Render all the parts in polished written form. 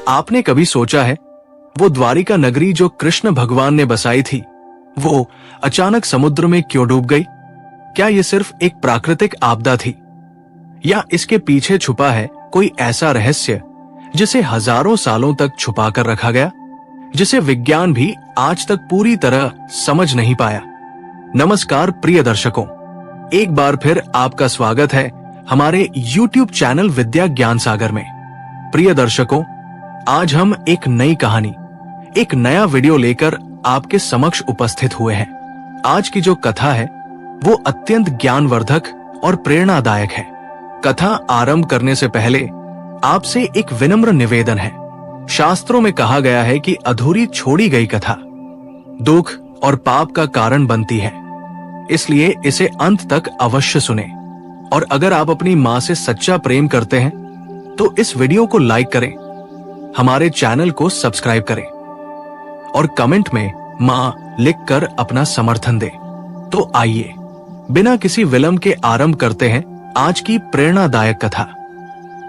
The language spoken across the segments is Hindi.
आपने कभी सोचा है वो द्वारिका नगरी जो कृष्ण भगवान ने बसाई थी वो अचानक समुद्र में क्यों डूब गई? क्या ये सिर्फ एक प्राकृतिक आपदा थी या इसके पीछे छुपा है कोई ऐसा रहस्य जिसे हजारों सालों तक छुपा कर रखा गया, जिसे विज्ञान भी आज तक पूरी तरह समझ नहीं पाया? नमस्कार प्रिय दर्शकों, एक बार फिर आपका स्वागत है हमारे YouTube चैनल विद्या ज्ञान सागर में। प्रिय दर्शकों, आज हम एक नई कहानी, एक नया वीडियो लेकर आपके समक्ष उपस्थित हुए हैं। आज की जो कथा है वो अत्यंत ज्ञानवर्धक और प्रेरणादायक है। कथा आरंभ करने से पहले आपसे एक विनम्र निवेदन है। शास्त्रों में कहा गया है कि अधूरी छोड़ी गई कथा दुख और पाप का कारण बनती है, इसलिए इसे अंत तक अवश्य सुने। और अगर आप अपनी माँ से सच्चा प्रेम करते हैं तो इस वीडियो को लाइक करें, हमारे चैनल को सब्सक्राइब करें और कमेंट में माँ लिखकर अपना समर्थन दें। तो आइए बिना किसी विलंब के आरंभ करते हैं आज की प्रेरणादायक कथा।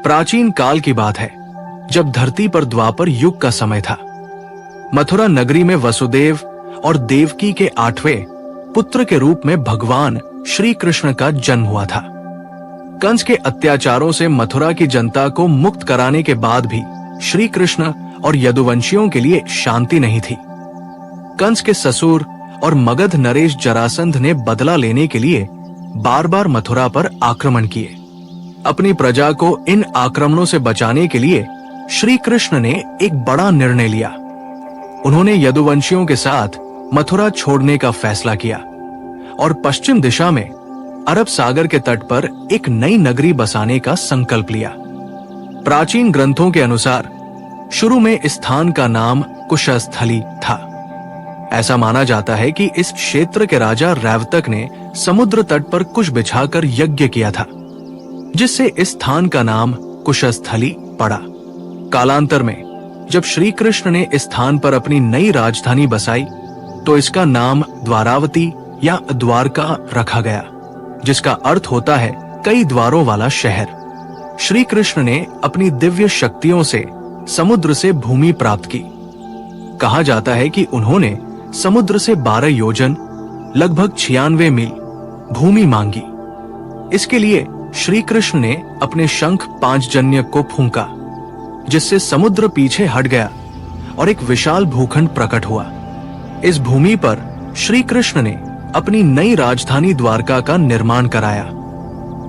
प्राचीन काल की बात है, जब धरती पर द्वापर युग का समय था। मथुरा नगरी में वसुदेव और देवकी के 8वें पुत्र के रूप में भगवान श्री कृष्ण का जन्म हुआ था। कंस के अत्याचारों से मथुरा की जनता को मुक्त कराने के बाद भी श्री कृष्ण और यदुवंशियों के लिए शांति नहीं थी। कंस के ससुर और मगध नरेश जरासंध ने बदला लेने के लिए बार बार मथुरा पर आक्रमण किए। अपनी प्रजा को इन आक्रमणों से बचाने के लिए श्री कृष्ण ने एक बड़ा निर्णय लिया। उन्होंने यदुवंशियों के साथ मथुरा छोड़ने का फैसला किया और पश्चिम दिशा में अरब सागर के तट पर एक नई नगरी बसाने का संकल्प लिया। प्राचीन ग्रंथों के अनुसार शुरू में इस स्थान का नाम कुशस्थली था। ऐसा माना जाता है कि इस क्षेत्र के राजा रैवतक ने समुद्र तट पर कुश बिछाकर यज्ञ किया था, जिससे इस स्थान का नाम कुशस्थली पड़ा। कालांतर में जब श्री कृष्ण ने इस स्थान पर अपनी नई राजधानी बसाई तो इसका नाम द्वारावती या द्वारका रखा गया, जिसका अर्थ होता है कई द्वारों वाला शहर। श्री कृष्ण ने अपनी दिव्य शक्तियों से समुद्र से भूमि प्राप्त की। कहा जाता है कि उन्होंने समुद्र से 12 योजन लगभग 96 मील भूमि मांगी। इसके लिए श्री कृष्ण ने अपने शंख पांचजन्य को फूंका, जिससे समुद्र पीछे हट गया और एक विशाल भूखंड प्रकट हुआ। इस भूमि पर श्री कृष्ण ने अपनी नई राजधानी द्वारका का निर्माण कराया।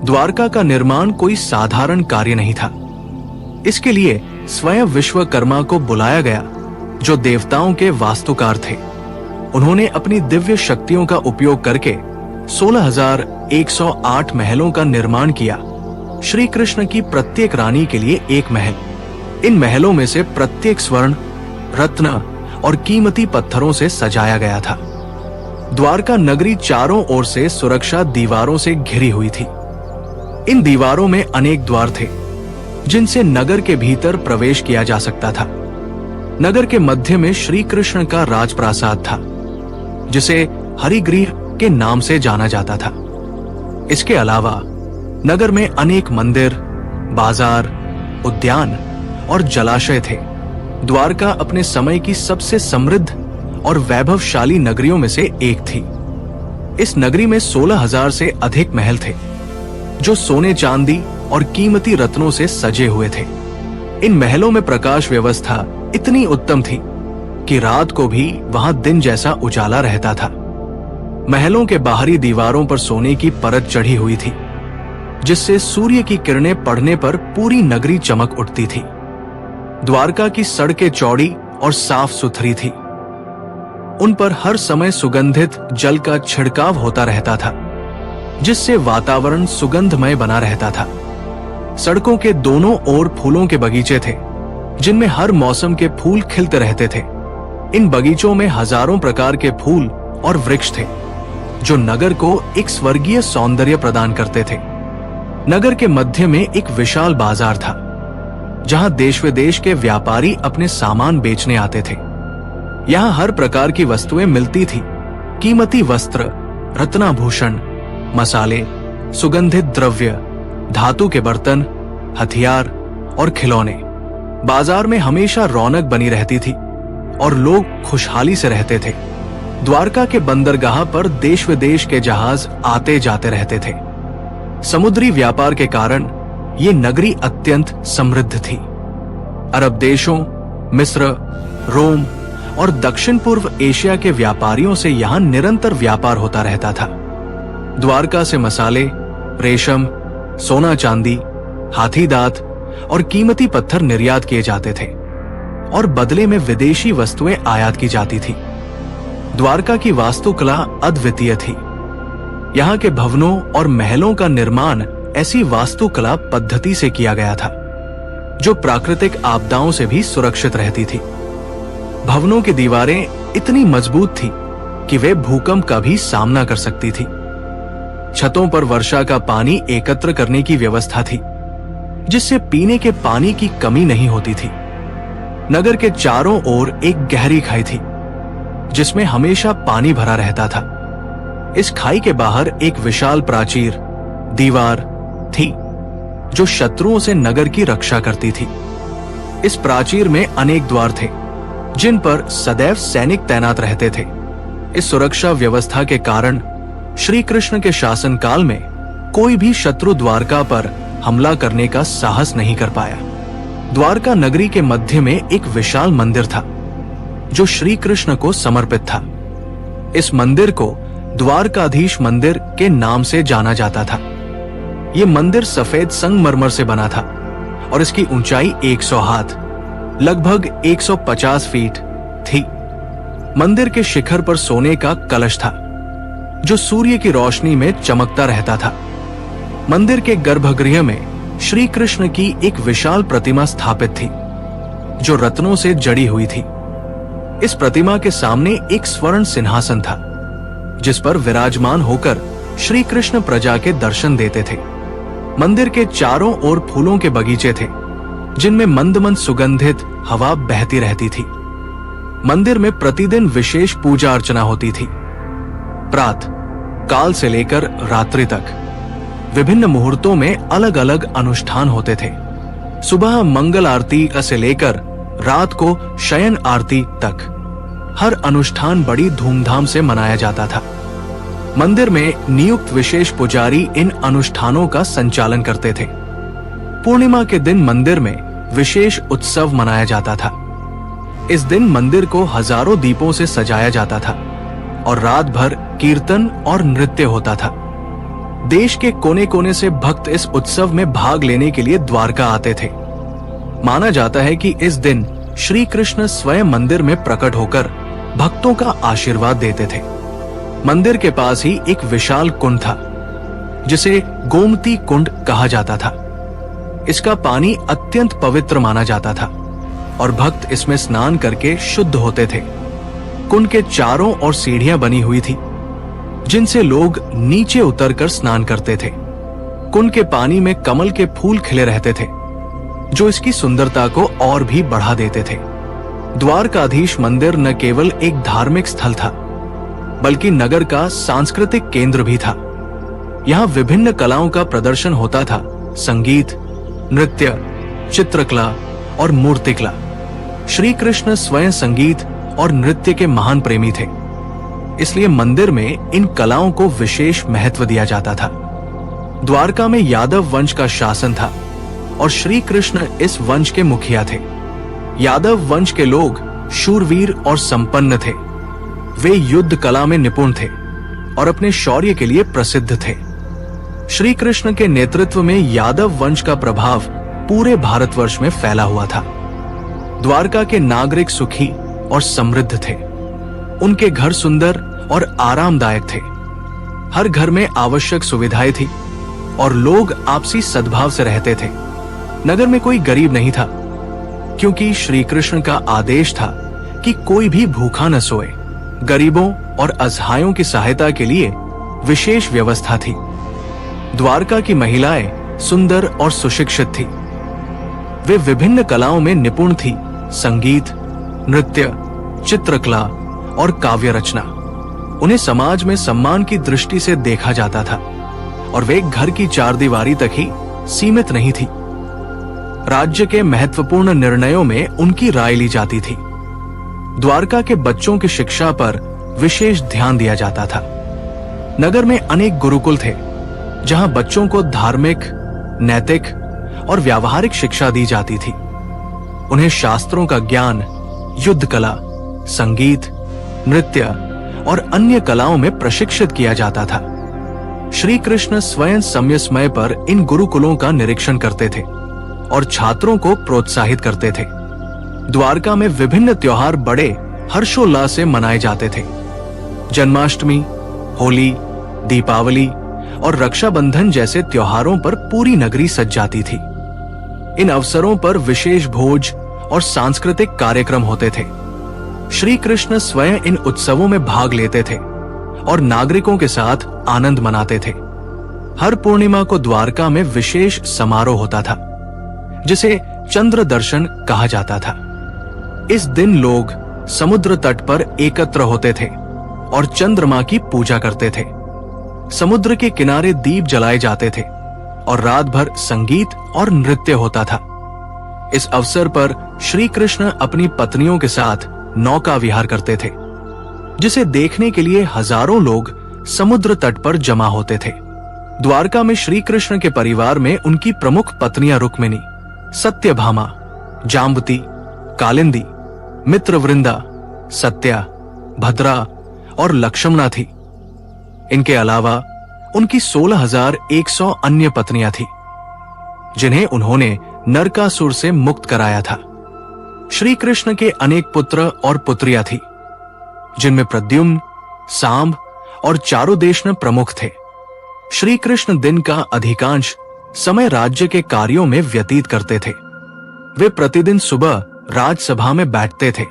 द्वारका का निर्माण कोई साधारण कार्य नहीं था। इसके लिए स्वयं विश्वकर्मा को बुलाया गया, जो देवताओं के वास्तुकार थे। उन्होंने अपनी दिव्य शक्तियों का उपयोग करके 16,108 महलों का निर्माण किया। श्री कृष्ण की प्रत्येक रानी के लिए एक महल। इन महलों में से प्रत्येक स्वर्ण, रत्न और कीमती पत्थरों से सजाया गया था। द्वारका नगरी चारों ओर से सुरक्षा दीवारों से घिरी हुई थी। इन दीवारों में अनेक द्वार थे, जिनसे नगर के भीतर प्रवेश किया जा सकता था। नगर के मध्य में श्री कृष्ण का राजप्रासाद था, जिसे हरिगृह के नाम से जाना जाता था। इसके अलावा नगर में अनेक मंदिर, बाजार, उद्यान और जलाशय थे। द्वारका अपने समय की सबसे समृद्ध और वैभवशाली नगरियों में से एक थी। इस नगरी में 16,000 से अधिक महल थे, जो सोने चांदी और कीमती रत्नों से सजे हुए थे। इन महलों में प्रकाश व्यवस्था इतनी उत्तम थी कि रात को भी वहां दिन जैसा उजाला रहता था। महलों के बाहरी दीवारों पर सोने की परत चढ़ी हुई थी, जिससे सूर्य की किरणें पड़ने पर पूरी नगरी चमक उठती थी। द्वारका की सड़कें चौड़ी और साफ सुथरी थी। उन पर हर समय सुगंधित जल का छिड़काव होता रहता था, जिससे वातावरण सुगंधमय बना रहता था। सड़कों के दोनों ओर फूलों के बगीचे थे, जिनमें हर मौसम के फूल खिलते रहते थे। इन बगीचों में हजारों प्रकार के फूल और वृक्ष थे, जो नगर को एक स्वर्गीय सौंदर्य प्रदान करते थे। नगर के मध्य में एक विशाल बाजार था, जहां देश विदेश के व्यापारी अपने सामान बेचने आते थे। यहाँ हर प्रकार की वस्तुएं मिलती थी। कीमती वस्त्र, रत्नाभूषण, मसाले, सुगंधित द्रव्य, धातु के बर्तन, हथियार और खिलौने। बाजार में हमेशा रौनक बनी रहती थी और लोग खुशहाली से रहते थे। द्वारका के बंदरगाह पर देश विदेश के जहाज आते जाते रहते थे। समुद्री व्यापार के कारण ये नगरी अत्यंत समृद्ध थी। अरब देशों, मिस्र, रोम और दक्षिण पूर्व एशिया के व्यापारियों से यहां निरंतर व्यापार होता रहता था। द्वारका से मसाले, रेशम, सोना चांदी, हाथी दांत और कीमती पत्थर निर्यात किए जाते थे और बदले में विदेशी वस्तुएं आयात की जाती थी। द्वारका की वास्तुकला अद्वितीय थी। यहाँ के भवनों और महलों का निर्माण ऐसी वास्तुकला पद्धति से किया गया था जो प्राकृतिक आपदाओं से भी सुरक्षित रहती थी। भवनों की दीवारें इतनी मजबूत थी कि वे भूकंप का भी सामना कर सकती थी। छतों पर वर्षा का पानी एकत्र करने की व्यवस्था थी, जिससे पीने के पानी की कमी नहीं होती थी। नगर के चारों ओर एक गहरी खाई थी, जिसमें हमेशा पानी भरा रहता था। इस खाई के बाहर एक विशाल प्राचीर, दीवार थी, जो शत्रुओं से नगर की रक्षा करती थी। इस प्राचीर में अनेक द्वार थे, जिन पर सदैव सैनिक तैनात रहते थे। इस सुरक्षा व्यवस्था के कारण श्री कृष्ण के शासनकाल में कोई भी शत्रु द्वारका पर हमला करने का साहस नहीं कर पाया। द्वारका नगरी के मध्य में एक विशाल मंदिर था, जो श्री कृष्ण को समर्पित था। इस मंदिर को द्वारकाधीश मंदिर के नाम से जाना जाता था। यह मंदिर सफेद संगमरमर से बना था और इसकी ऊंचाई 100 हाथ, लगभग 150 फीट थी। मंदिर के शिखर पर सोने का कलश था, जो सूर्य की रोशनी में चमकता रहता था। मंदिर के गर्भगृह में श्री कृष्ण की एक विशाल प्रतिमा स्थापित थी, जो रत्नों से जड़ी हुई थी। इस प्रतिमा के सामने एक स्वर्ण सिंहासन था, जिस पर विराजमान होकर श्री कृष्ण प्रजा के दर्शन देते थे। मंदिर के चारों ओर फूलों के बगीचे थे, जिनमें मंद मंद सुगंधित हवा बहती रहती थी। मंदिर में प्रतिदिन विशेष पूजा अर्चना होती थी। प्रातः काल से लेकर रात्रि तक विभिन्न मुहूर्तों में अलग अलग अनुष्ठान होते थे। सुबह मंगल आरती से लेकर रात को शयन आरती तक हर अनुष्ठान बड़ी धूमधाम से मनाया जाता था। मंदिर में नियुक्त विशेष पुजारी इन अनुष्ठानों का संचालन करते थे। पूर्णिमा के दिन मंदिर में विशेष उत्सव मनाया जाता था। इस दिन मंदिर को हजारों दीपों से सजाया जाता था और रात भर कीर्तन और नृत्य होता था। देश के कोने कोने से भक्त इस उत्सव में भाग लेने के लिए द्वारका आते थे। माना जाता है कि इस दिन श्री कृष्ण स्वयं मंदिर में प्रकट होकर भक्तों का आशीर्वाद देते थे। मंदिर के पास ही एक विशाल कुंड था, जिसे गोमती कुंड कहा जाता था। इसका पानी अत्यंत पवित्र माना जाता था और भक्त इसमें स्नान करके शुद्ध होते थे। कुंड के चारों ओर सीढ़ियां बनी हुई थी, जिनसे लोग नीचे उतरकर स्नान करते थे। कुंड के पानी में कमल के फूल खिले रहते थे, जो इसकी सुंदरता को और भी बढ़ा देते थे। द्वारकाधीश मंदिर न केवल एक धार्मिक स्थल था, बल्कि नगर का सांस्कृतिक केंद्र भी था। यहाँ विभिन्न कलाओं का प्रदर्शन होता था: संगीत, नृत्य, चित्रकला और मूर्तिकला। श्री कृष्ण स्वयं संगीत और नृत्य के महान प्रेमी थे, इसलिए मंदिर में इन कलाओं को विशेष महत्व दिया जाता था। द्वारका में यादव वंश का शासन था और श्री कृष्ण इस वंश के मुखिया थे। यादव वंश के लोग शूरवीर और संपन्न थे। वे युद्ध कला में निपुण थे और अपने शौर्य के लिए प्रसिद्ध थे। श्री कृष्ण के नेतृत्व में यादव वंश का प्रभाव पूरे भारतवर्ष में फैला हुआ था। द्वारका के नागरिक सुखी और समृद्ध थे। उनके घर सुंदर और आरामदायक थे। हर घर में आवश्यक सुविधाएं थी और लोग आपसी सद्भाव से रहते थे। नगर में कोई गरीब नहीं था, क्योंकि श्री कृष्ण का आदेश था कि कोई भी भूखा न सोए। गरीबों और असहायों की सहायता के लिए विशेष व्यवस्था थी। द्वारका की महिलाएं सुंदर और सुशिक्षित थी। वे विभिन्न कलाओं में निपुण थी: संगीत, नृत्य, चित्रकला और काव्य रचना। उन्हें समाज में सम्मान की दृष्टि से देखा जाता था और वे घर की चारदीवारी तक ही सीमित नहीं थी। राज्य के महत्वपूर्ण निर्णयों में उनकी राय ली जाती थी। द्वारका के बच्चों की शिक्षा पर विशेष ध्यान दिया जाता था। नगर में अनेक गुरुकुल थे, जहां बच्चों को धार्मिक, नैतिक और व्यावहारिक शिक्षा दी जाती थी। उन्हें शास्त्रों का ज्ञान, युद्ध कला, संगीत, नृत्य और अन्य कलाओं में प्रशिक्षित किया जाता था। श्री कृष्ण स्वयं समय समय पर इन गुरुकुलों का निरीक्षण करते थे और छात्रों को प्रोत्साहित करते थे। द्वारका में विभिन्न त्योहार बड़े हर्षोल्लास से मनाए जाते थे। जन्माष्टमी, होली, दीपावली और रक्षाबंधन जैसे त्योहारों पर पूरी नगरी सज जाती थी। इन अवसरों पर विशेष भोज और सांस्कृतिक कार्यक्रम होते थे। श्री कृष्ण स्वयं इन उत्सवों में भाग लेते थे और नागरिकों के साथ आनंद मनाते थे। हर पूर्णिमा को द्वारका में विशेष समारोह होता था, जिसे चंद्र दर्शन कहा जाता था। इस दिन लोग समुद्र तट पर एकत्र होते थे और चंद्रमा की पूजा करते थे। समुद्र के किनारे दीप जलाए जाते थे और रात भर संगीत और नृत्य होता था। इस अवसर पर श्री कृष्ण अपनी पत्नियों के साथ नौका विहार करते थे, जिसे देखने के लिए हजारों लोग समुद्र तट पर जमा होते थे। द्वारका में श्री कृष्ण के परिवार में उनकी प्रमुख पत्नियां रुक्मिणी, सत्यभामा, जाम्बती, कालिंदी, मित्रवृंदा, सत्या, भद्रा और लक्ष्मणा थी। इनके अलावा उनकी 16,100 अन्य पत्नियां थी, जिन्हें उन्होंने नरकासुर से मुक्त कराया था। श्री कृष्ण के अनेक पुत्र और पुत्रियां थी, जिनमें प्रद्युम्न, सांब और चारुदेशन प्रमुख थे। श्री कृष्ण दिन का अधिकांश समय राज्य के कार्यों में व्यतीत करते थे। वे प्रतिदिन सुबह राजसभा में बैठते थे,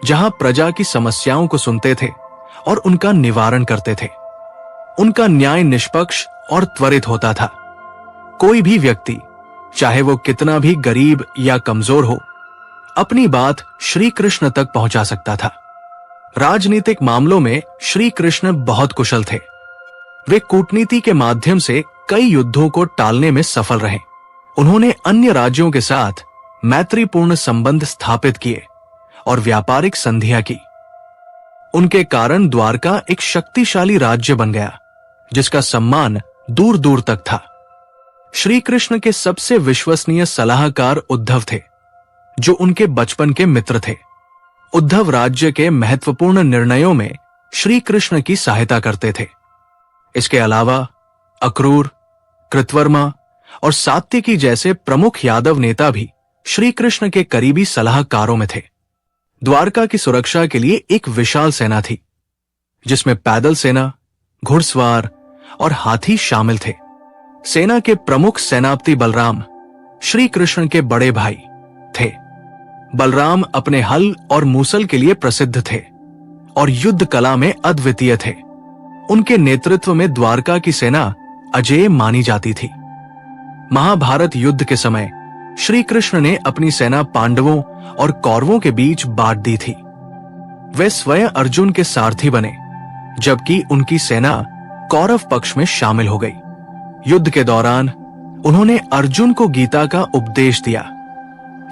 जहां प्रजा की समस्याओं को सुनते थे और उनका निवारण करते थे। उनका न्याय निष्पक्ष और त्वरित होता था। कोई भी व्यक्ति, चाहे वो कितना भी गरीब या कमजोर हो, अपनी बात श्री कृष्ण तक पहुंचा सकता था। राजनीतिक मामलों में श्री कृष्ण बहुत कुशल थे। वे कूटनीति के माध्यम से कई युद्धों को टालने में सफल रहे। उन्होंने अन्य राज्यों के साथ मैत्रीपूर्ण संबंध स्थापित किए और व्यापारिक संधियां की। उनके कारण द्वारका एक शक्तिशाली राज्य बन गया, जिसका सम्मान दूर दूर तक था। श्री कृष्ण के सबसे विश्वसनीय सलाहकार उद्धव थे, जो उनके बचपन के मित्र थे। उद्धव राज्य के महत्वपूर्ण निर्णयों में श्री कृष्ण की सहायता करते थे। इसके अलावा अक्रूर, कृतवर्मा और सात्यकी जैसे प्रमुख यादव नेता भी श्री कृष्ण के करीबी सलाहकारों में थे। द्वारका की सुरक्षा के लिए एक विशाल सेना थी, जिसमें पैदल सेना, घुड़सवार और हाथी शामिल थे। सेना के प्रमुख सेनापति बलराम श्री कृष्ण के बड़े भाई थे। बलराम अपने हल और मूसल के लिए प्रसिद्ध थे और युद्ध कला में अद्वितीय थे। उनके नेतृत्व में द्वारका की सेना अजेय मानी जाती थी। महाभारत युद्ध के समय श्री कृष्ण ने अपनी सेना पांडवों और कौरवों के बीच बांट दी थी। वे स्वयं अर्जुन के सारथी बने, जबकि उनकी सेना कौरव पक्ष में शामिल हो गई। युद्ध के दौरान उन्होंने अर्जुन को गीता का उपदेश दिया,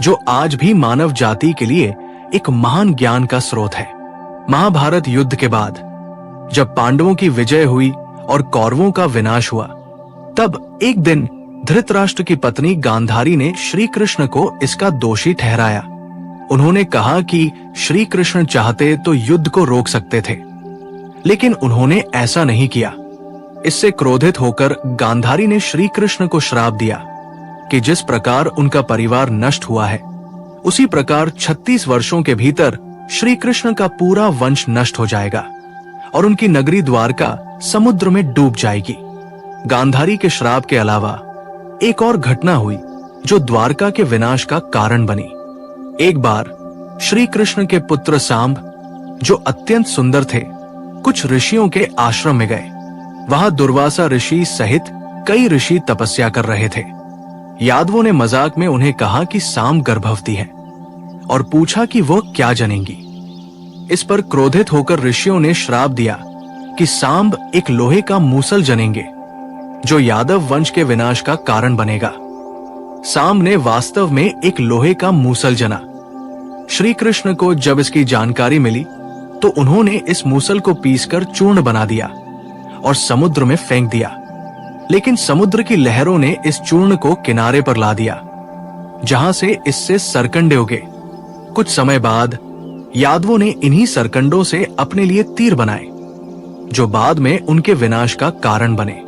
जो आज भी मानव जाति के लिए एक महान ज्ञान का स्रोत है। महाभारत युद्ध के बाद जब पांडवों की विजय हुई और कौरवों का विनाश हुआ, तब एक दिन धृतराष्ट्र की पत्नी गांधारी ने श्री कृष्ण को इसका दोषी ठहराया। उन्होंने कहा कि श्री कृष्ण चाहते तो युद्ध को रोक सकते थे, लेकिन उन्होंने ऐसा नहीं किया। इससे क्रोधित होकर गांधारी ने श्री कृष्ण को श्राप दिया कि जिस प्रकार उनका परिवार नष्ट हुआ है, उसी प्रकार 36 वर्षों के भीतर श्री कृष्ण का पूरा वंश नष्ट हो जाएगा और उनकी नगरी द्वारका समुद्र में डूब जाएगी। गांधारी के श्राप के अलावा एक और घटना हुई जो द्वारका के विनाश का कारण बनी। एक बार श्री कृष्ण के पुत्र सांब, जो अत्यंत सुंदर थे, कुछ ऋषियों के आश्रम में गए। वहां दुर्वासा ऋषि सहित कई ऋषि तपस्या कर रहे थे। यादवों ने मजाक में उन्हें कहा कि सांब गर्भवती है और पूछा कि वो क्या जनेंगी। इस पर क्रोधित होकर ऋषियों ने श्राप दिया कि सांब एक लोहे का मूसल जनेंगे, जो यादव वंश के विनाश का कारण बनेगा। सामने वास्तव में एक लोहे का मूसल जना। श्री कृष्ण को जब इसकी जानकारी मिली तो उन्होंने इस मूसल को पीसकर चूर्ण बना दिया और समुद्र में फेंक दिया। लेकिन समुद्र की लहरों ने इस चूर्ण को किनारे पर ला दिया, जहां से इससे सरकंडे उगे। कुछ समय बाद यादवों ने इन्हीं सरकंडों से अपने लिए तीर बनाए, जो बाद में उनके विनाश का कारण बने।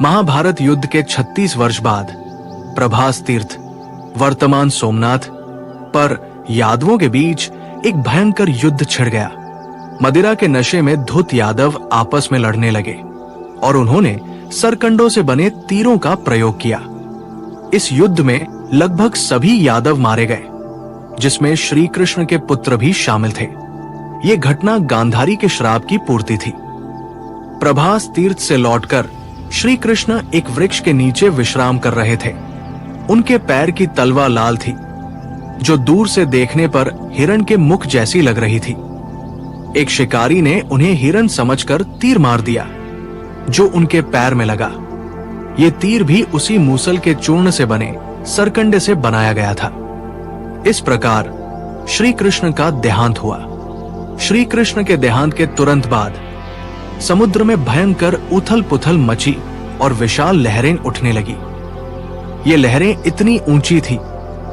महाभारत युद्ध के 36 वर्ष बाद प्रभास तीर्थ, वर्तमान सोमनाथ पर यादवों के बीच एक भयंकर युद्ध छिड़ गया। मदिरा के नशे में धुत यादव आपस में लड़ने लगे और उन्होंने सरकंडों से बने तीरों का प्रयोग किया। इस युद्ध में लगभग सभी यादव मारे गए, जिसमें श्री कृष्ण के पुत्र भी शामिल थे। ये घटना गांधारी के श्राप की पूर्ति थी। प्रभास तीर्थ से लौटकर श्री कृष्ण एक वृक्ष के नीचे विश्राम कर रहे थे। उनके पैर की तलवा लाल थी, जो दूर से देखने पर हिरण के मुख जैसी लग रही थी। एक शिकारी ने उन्हें हिरण समझकर तीर मार दिया, जो उनके पैर में लगा। ये तीर भी उसी मूसल के चूर्ण से बने सरकंडे से बनाया गया था। इस प्रकार श्री कृष्ण का देहांत हुआ। श्री कृष्ण के देहांत के तुरंत बाद समुद्र में भयंकर उथल पुथल मची और विशाल लहरें उठने लगी। ये लहरें इतनी ऊंची थी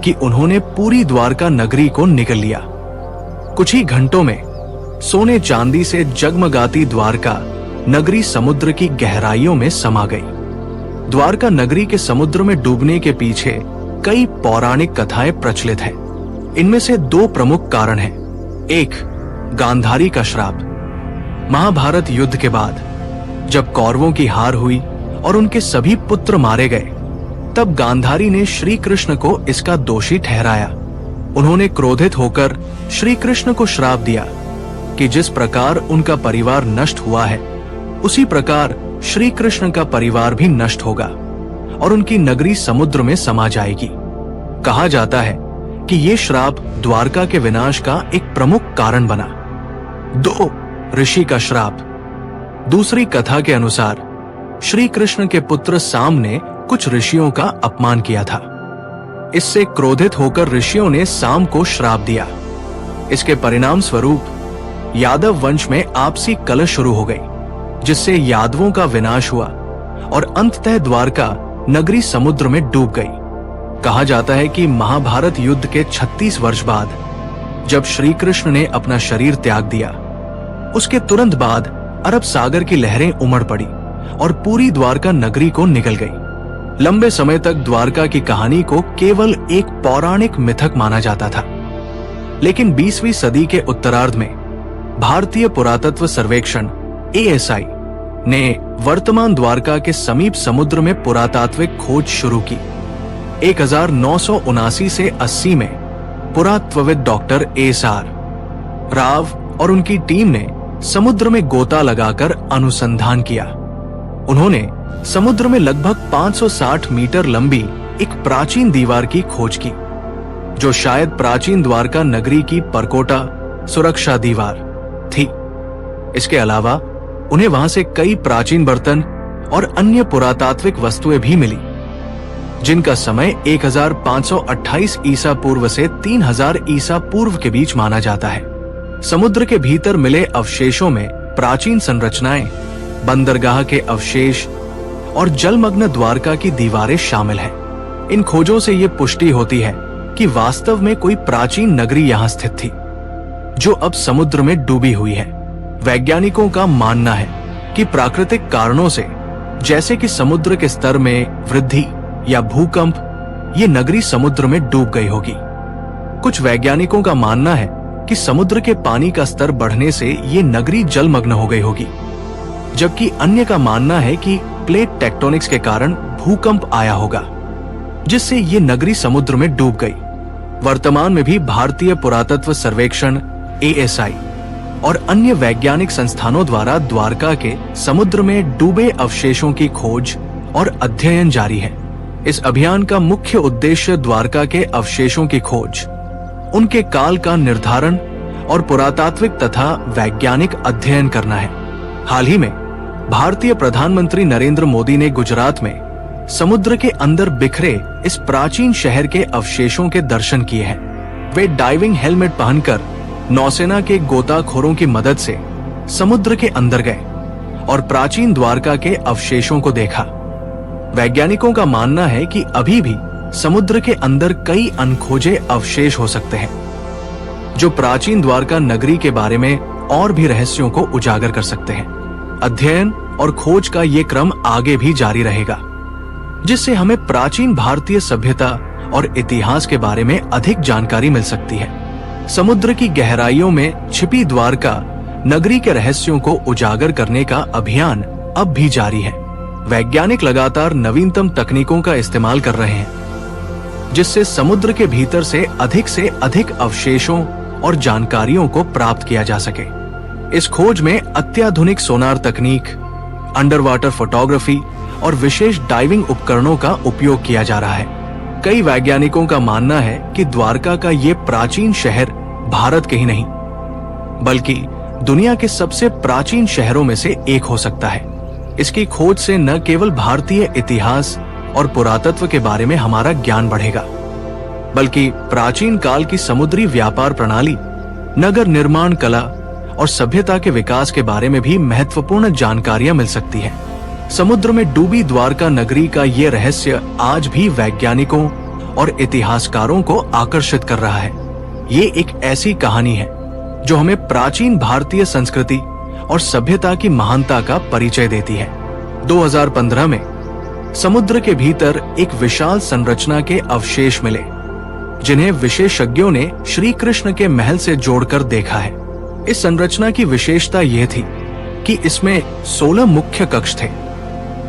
कि उन्होंने पूरी द्वारका नगरी को निगल लिया। कुछ ही घंटों में सोने चांदी से जगमगाती द्वारका नगरी समुद्र की गहराइयों में समा गई। द्वारका नगरी के समुद्र में डूबने के पीछे कई पौराणिक कथाएं प्रचलित हैं। इनमें से दो प्रमुख कारण हैं। एक, गांधारी का श्राप। महाभारत युद्ध के बाद जब कौरवों की हार हुई और उनके सभी पुत्र मारे गए, तब गांधारी ने श्री कृष्ण को इसका दोषी ठहराया। उन्होंने क्रोधित होकर श्री कृष्ण को श्राप दिया कि जिस प्रकार उनका परिवार नष्ट हुआ है, उसी प्रकार श्री कृष्ण का परिवार भी नष्ट होगा और उनकी नगरी समुद्र में समा जाएगी। कहा जाता है कि ये श्राप द्वारका के विनाश का एक प्रमुख कारण बना। 2, ऋषि का श्राप। दूसरी कथा के अनुसार श्री कृष्ण के पुत्र साम ने कुछ ऋषियों का अपमान किया था। इससे क्रोधित होकर ऋषियों ने साम को श्राप दिया। इसके परिणाम स्वरूप यादव वंश में आपसी कलह शुरू हो गई, जिससे यादवों का विनाश हुआ और अंततः द्वारका नगरी समुद्र में डूब गई। कहा जाता है कि महाभारत युद्ध के 36 वर्ष बाद जब श्री कृष्ण ने अपना शरीर त्याग दिया, उसके तुरंत बाद अरब सागर की लहरें उमड़ पड़ी और पूरी द्वारका नगरी को निगल गई। लंबे समय तक द्वारका की कहानी को केवल एक पौराणिक मिथक माना जाता था, लेकिन 20वीं सदी के उत्तरार्ध में भारतीय पुरातत्व सर्वेक्षण ASI ने वर्तमान द्वारका के समीप समुद्र में पुरातात्विक खोज शुरू की। 1979 से 80 में पुरातत्वविद डॉक्टर SR राव और उनकी टीम ने समुद्र में गोता लगाकर अनुसंधान किया। उन्होंने समुद्र में लगभग 560 मीटर लंबी एक प्राचीन दीवार की खोज की, जो शायद प्राचीन द्वारका नगरी की परकोटा सुरक्षा दीवार थी। इसके अलावा उन्हें वहां से कई प्राचीन बर्तन और अन्य पुरातात्विक वस्तुएं भी मिली, जिनका समय 1528 ईसा पूर्व से 3000 ईसा पूर्व के बीच माना जाता है। समुद्र के भीतर मिले अवशेषों में प्राचीन संरचनाएं, बंदरगाह के अवशेष और जलमग्न द्वारका की दीवारें शामिल हैं। इन खोजों से ये पुष्टि होती है कि वास्तव में कोई प्राचीन नगरी यहाँ स्थित थी, जो अब समुद्र में डूबी हुई है। वैज्ञानिकों का मानना है कि प्राकृतिक कारणों से, जैसे कि समुद्र के स्तर में वृद्धि या भूकंप, ये नगरी समुद्र में डूब गई होगी। कुछ वैज्ञानिकों का मानना है कि समुद्र के पानी का स्तर बढ़ने से ये नगरी जलमग्न हो गई होगी, जबकि अन्य का मानना है कि प्लेट टेक्टोनिक्स के कारण भूकंप आया होगा, जिससे ये नगरी समुद्र में डूब गई। वर्तमान में भी भारतीय पुरातत्व सर्वेक्षण ASI और अन्य वैज्ञानिक संस्थानों द्वारा द्वारका के समुद्र में डूबे अवशेषों की खोज और अध्ययन जारी है। इस अभियान का मुख्य उद्देश्य द्वारका के अवशेषों की खोज, उनके काल का निर्धारण और पुरातात्विक तथा वैज्ञानिक अध्ययन करना है। हाल ही में भारतीय प्रधानमंत्री नरेंद्र मोदी ने गुजरात में समुद्र के अंदर बिखरे इस प्राचीन शहर के अवशेषों के दर्शन किए हैं। वे डाइविंग हेलमेट पहनकर नौसेना के गोताखोरों की मदद से समुद्र के अंदर गए और प्राचीन द्वारका के अवशेषों को देखा। वैज्ञानिकों का मानना है कि अभी भी समुद्र के अंदर कई अनखोजे अवशेष हो सकते हैं, जो प्राचीन द्वारका नगरी के बारे में और भी रहस्यों को उजागर कर सकते हैं। अध्ययन और खोज का ये क्रम आगे भी जारी रहेगा, जिससे हमें प्राचीन भारतीय सभ्यता और इतिहास के बारे में अधिक जानकारी मिल सकती है। समुद्र की गहराइयों में छिपी द्वारका नगरी के रहस्यों को उजागर करने का अभियान अब भी जारी है। वैज्ञानिक लगातार नवीनतम तकनीकों का इस्तेमाल कर रहे हैं, जिससे समुद्र के भीतर से अधिक अवशेषों और जानकारियों को प्राप्त किया जा सके। इस खोज में अत्याधुनिक सोनार तकनीक, अंडर वाटर फोटोग्राफी और विशेष डाइविंग उपकरणों का उपयोग किया जा रहा है। कई वैज्ञानिकों का मानना है कि द्वारका का ये प्राचीन शहर भारत के ही नहीं, बल्कि दुनिया के सबसे प्राचीन शहरों में से एक हो सकता है। इसकी खोज से न केवल भारतीय इतिहास और पुरातत्व के बारे में हमारा ज्ञान बढ़ेगा, बल्कि प्राचीन काल की समुद्री व्यापार प्रणाली, नगर निर्माण कला और सभ्यता के विकास के बारे में भी महत्वपूर्ण जानकारियां मिल सकती हैं। समुद्र में डूबी द्वारका नगरी का ये रहस्य आज भी वैज्ञानिकों और इतिहासकारों को आकर्षित कर रहा है। ये एक ऐसी कहानी है जो हमें प्राचीन भारतीय संस्कृति और सभ्यता की महानता का परिचय देती है। 2015 में समुद्र के भीतर एक विशाल संरचना के अवशेष मिले, जिन्हें विशेषज्ञों ने श्री कृष्ण के महल से जोड़कर देखा है। इस संरचना की विशेषता यह थी कि इसमें 16 मुख्य कक्ष थे,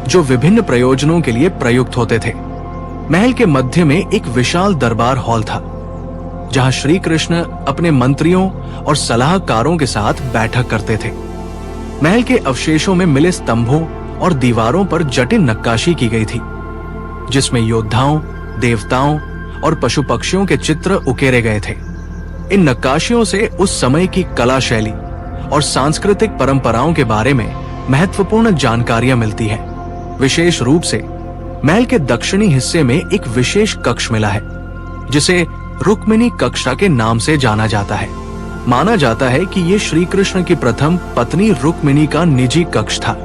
जो विभिन्न प्रयोजनों के लिए प्रयुक्त होते थे। महल के मध्य में एक विशाल दरबार हॉल था, जहां श्री कृष्ण अपने मंत्रियों और सलाहकारों के साथ बैठक करते थे। महल के अवशेषों में मिले स्तंभों और दीवारों पर जटिल नक्काशी की गई थी, जिसमें योद्धाओं, देवताओं और पशु पक्षियों के चित्र उकेरे गए थे। इन नक्काशियों से उस समय की कला शैली और सांस्कृतिक परंपराओं के बारे में महत्वपूर्ण जानकारियां मिलती है। विशेष रूप से महल के दक्षिणी हिस्से में एक विशेष कक्ष मिला है, जिसे रुक्मिणी कक्षा के नाम से जाना जाता है। माना जाता है कि ये श्री कृष्ण की प्रथम पत्नी रुक्मिणी का निजी कक्ष था।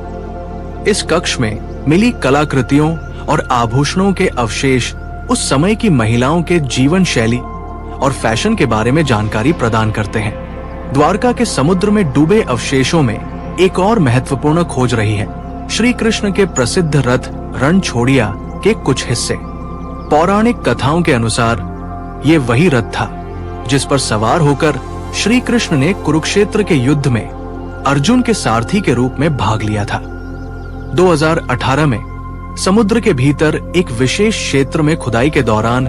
इस कक्ष में मिली कलाकृतियों और आभूषणों के अवशेष उस समय की महिलाओं के जीवन शैली और फैशन के बारे में जानकारी प्रदान करते हैं। द्वारका के समुद्र में डूबे अवशेषों में एक और महत्वपूर्ण खोज रही है श्री कृष्ण के प्रसिद्ध रथ रणछोड़िया के कुछ हिस्से। पौराणिक कथाओं के अनुसार ये वही रथ था जिस पर सवार होकर श्री कृष्ण ने कुरुक्षेत्र के युद्ध में अर्जुन के सारथी के रूप में भाग लिया था। 2018 में समुद्र के भीतर एक विशेष क्षेत्र में खुदाई के दौरान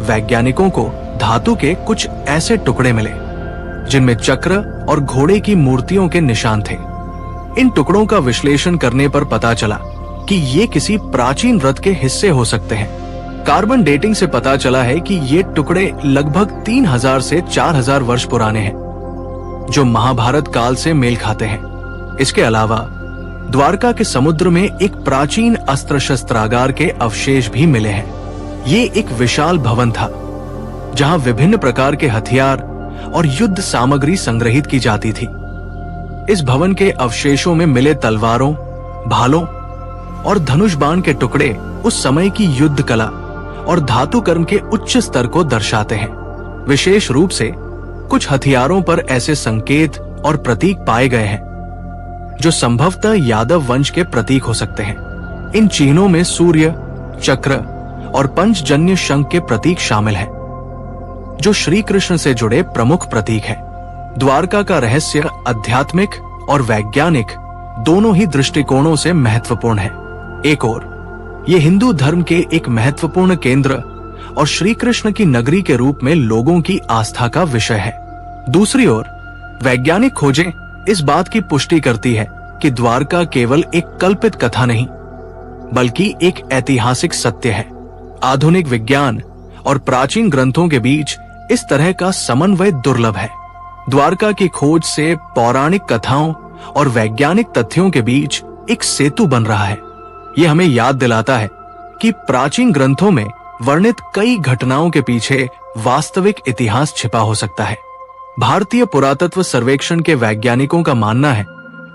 वैज्ञानिकों को धातु के कुछ ऐसे टुकड़े मिले, जिनमें चक्र और घोड़े की मूर्तियों के निशान थे। इन टुकड़ों का विश्लेषण करने पर पता चला कि ये किसी प्राचीन रथ के हिस्से हो सकते हैं। कार्बन डेटिंग से पता चला है कि ये टुकड़े लगभग 3000 से 4000 वर्ष पुराने हैं, जो महाभारत काल से मेल खाते हैं। इसके अलावा द्वारका के समुद्र में एक प्राचीन अस्त्र शस्त्रागार के अवशेष भी मिले हैं। ये एक विशाल भवन था, जहां विभिन्न प्रकार के हथियार और युद्ध सामग्री संग्रहित की जाती थी। इस भवन के अवशेषों में मिले तलवारों, भालों और धनुष बाण के टुकड़े उस समय की युद्ध कला और धातु कर्म के उच्च स्तर को दर्शाते हैं। विशेष रूप से कुछ हथियारों पर ऐसे संकेत और प्रतीक पाए गए हैं जो संभवतः यादव वंश के प्रतीक हो सकते हैं। इन चिन्हों में सूर्य, चक्र और पंचजन्य शंख के प्रतीक शामिल हैं, जो श्री कृष्ण से जुड़े प्रमुख प्रतीक हैं। द्वारका का रहस्य आध्यात्मिक और वैज्ञानिक दोनों ही दृष्टिकोणों से महत्वपूर्ण है। एक ओर ये हिंदू धर्म के एक महत्वपूर्ण केंद्र और श्री कृष्ण की नगरी के रूप में लोगों की आस्था का विषय है। दूसरी ओर वैज्ञानिक खोजें इस बात की पुष्टि करती है कि द्वारका केवल एक कल्पित कथा नहीं, बल्कि एक ऐतिहासिक सत्य है। आधुनिक विज्ञान और प्राचीन ग्रंथों के बीच इस तरह का समन्वय दुर्लभ है। द्वारका की खोज से पौराणिक कथाओं और वैज्ञानिक तथ्यों के बीच एक सेतु बन रहा है। ये हमें याद दिलाता है कि प्राचीन ग्रंथों में वर्णित कई घटनाओं के पीछे वास्तविक इतिहास छिपा हो सकता है। भारतीय पुरातत्व सर्वेक्षण के वैज्ञानिकों का मानना है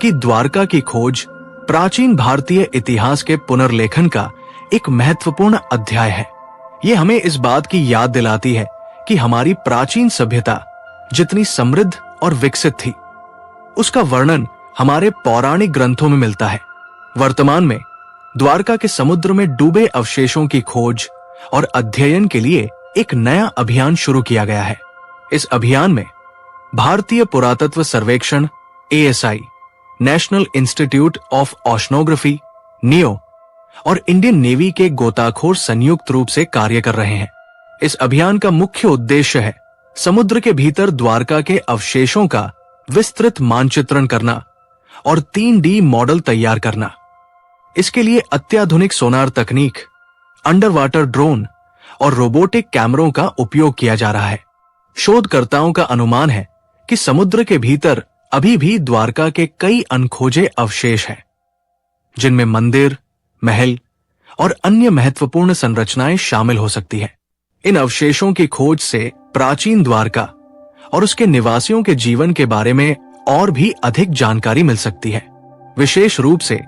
कि द्वारका की खोज प्राचीन भारतीय इतिहास के पुनर्लेखन का एक महत्वपूर्ण अध्याय है। ये हमें इस बात की याद दिलाती है कि हमारी प्राचीन सभ्यता जितनी समृद्ध और विकसित थी, उसका वर्णन हमारे पौराणिक ग्रंथों में मिलता है। वर्तमान में द्वारका के समुद्र में डूबे अवशेषों की खोज और अध्ययन के लिए एक नया अभियान शुरू किया गया है। इस अभियान में भारतीय पुरातत्व सर्वेक्षण ASI, national institute of oceanography NIO और इंडियन नेवी के गोताखोर संयुक्त रूप से कार्य कर रहे हैं। इस अभियान का मुख्य उद्देश्य है समुद्र के भीतर द्वारका के अवशेषों का विस्तृत मानचित्रण करना और 3D मॉडल तैयार करना। इसके लिए अत्याधुनिक सोनार तकनीक, अंडर वाटर ड्रोन और रोबोटिक कैमरों का उपयोग किया जा रहा है। शोधकर्ताओं का अनुमान है कि समुद्र के भीतर अभी भी द्वारका के कई अनखोजे अवशेष हैं, जिनमें मंदिर, महल और अन्य महत्वपूर्ण संरचनाएं शामिल हो सकती हैं। इन अवशेषों की खोज से प्राचीन द्वारका और उसके निवासियों के जीवन के बारे में और भी अधिक जानकारी मिल सकती है। विशेष रूप से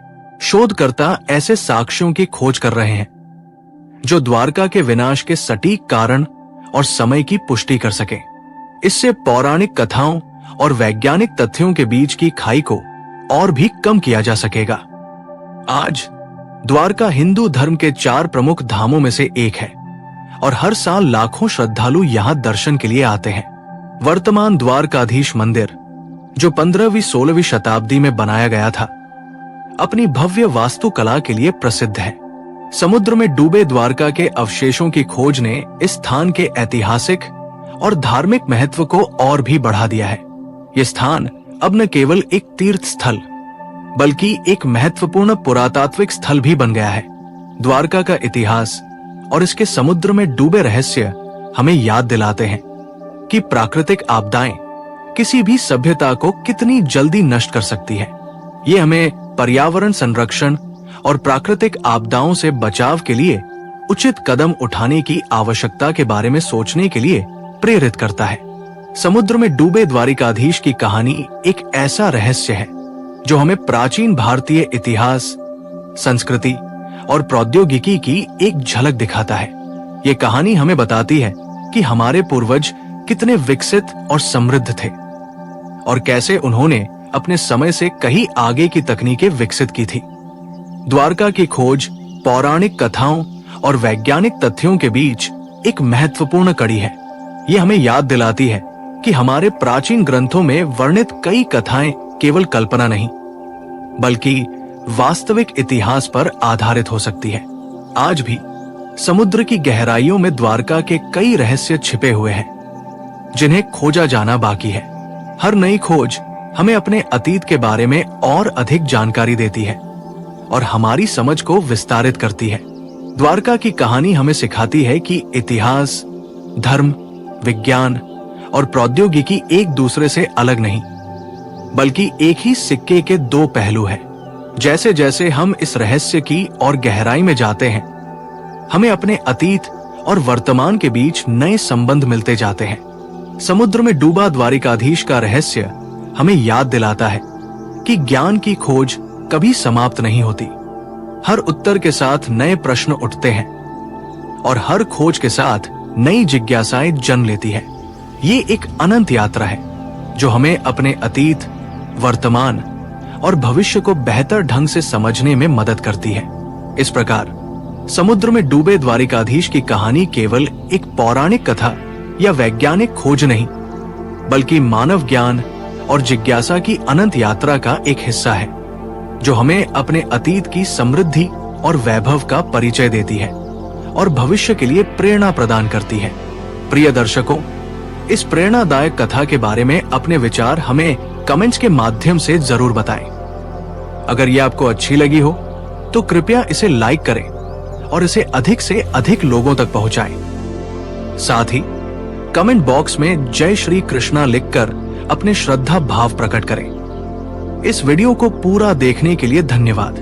शोधकर्ता ऐसे साक्ष्यों की खोज कर रहे हैं जो द्वारका के विनाश के सटीक कारण और समय की पुष्टि कर सके। इससे पौराणिक कथाओं और वैज्ञानिक तथ्यों के बीच की खाई को और भी कम किया जा सकेगा। आज द्वारका हिंदू धर्म के 4 प्रमुख धामों में से एक है और हर साल लाखों श्रद्धालु यहां दर्शन के लिए आते हैं। वर्तमान द्वारकाधीश मंदिर, जो 15वीं-16वीं शताब्दी में बनाया गया था, अपनी भव्य वास्तुकला के लिए प्रसिद्ध है। समुद्र में डूबे द्वारका के अवशेषों की खोज ने इस स्थान के ऐतिहासिक और धार्मिक महत्व को और भी बढ़ा दिया है। यह स्थान अब न केवल एक तीर्थ स्थल बल्कि एक महत्वपूर्ण पुरातात्विक स्थल भी बन गया है। द्वारका का इतिहास और इसके समुद्र में डूबे रहस्य हमें याद दिलाते हैं कि प्राकृतिक आपदाएं किसी भी सभ्यता को कितनी जल्दी नष्ट कर सकती है। ये हमें पर्यावरण संरक्षण और प्राकृतिक आपदाओं से बचाव के लिए उचित कदम उठाने की आवश्यकता के बारे में सोचने के लिए प्रेरित करता है। समुद्र में डूबे द्वारिकाधीश की कहानी एक ऐसा रहस्य है जो हमें प्राचीन भारतीय इतिहास, संस्कृति और प्रौद्योगिकी की एक झलक दिखाता है। ये कहानी हमें बताती है कि हमारे पूर्वज कितने विकसित और समृद्ध थे और कैसे उन्होंने अपने समय से कहीं आगे की तकनीकें विकसित की थी। द्वारका की खोज पौराणिक कथाओं और वैज्ञानिक तथ्यों के बीच एक महत्वपूर्ण कड़ी है। ये हमें याद दिलाती है कि हमारे प्राचीन ग्रंथों में वर्णित कई कथाएं केवल कल्पना नहीं बल्कि वास्तविक इतिहास पर आधारित हो सकती है। आज भी समुद्र की गहराइयों में द्वारका के कई रहस्य छिपे हुए हैं जिन्हें खोजा जाना बाकी है। हर नई खोज हमें अपने अतीत के बारे में और अधिक जानकारी देती है और हमारी समझ को विस्तारित करती है। द्वारका की कहानी हमें सिखाती है कि इतिहास, धर्म, विज्ञान और प्रौद्योगिकी एक दूसरे से अलग नहीं बल्कि एक ही सिक्के के 2 पहलू हैं। जैसे जैसे हम इस रहस्य की और गहराई में जाते हैं, हमें अपने अतीत और वर्तमान के बीच नए संबंध मिलते जाते हैं। समुद्र में डूबा द्वारिकाधीश का रहस्य हमें याद दिलाता है कि ज्ञान की खोज कभी समाप्त नहीं होती। हर उत्तर के साथ नए प्रश्न उठते हैं और हर खोज के साथ नई जिज्ञासाएं जन्म लेती है। ये एक अनंत यात्रा है जो हमें अपने अतीत, वर्तमान और भविष्य को बेहतर ढंग से समझने में मदद करती है। इस प्रकार समुद्र में डूबे द्वारिकाधीश की कहानी केवल एक पौराणिक कथा या वैज्ञानिक खोज नहीं बल्कि मानव ज्ञान और जिज्ञासा की अनंत यात्रा का एक हिस्सा है जो हमें अपने अतीत की समृद्धि और वैभव का परिचय देती है और भविष्य के लिए प्रेरणा प्रदान करती है। प्रिय दर्शकों, इस प्रेरणादायक कथा के बारे में अपने विचार हमें कमेंट्स के माध्यम से जरूर बताएं। अगर ये आपको अच्छी लगी हो तो कृपया इसे लाइक करें और इसे अधिक से अधिक लोगों तक पहुंचाएं। साथ ही कमेंट बॉक्स में जय श्री कृष्णा लिखकर अपने श्रद्धा भाव प्रकट करें। इस वीडियो को पूरा देखने के लिए धन्यवाद।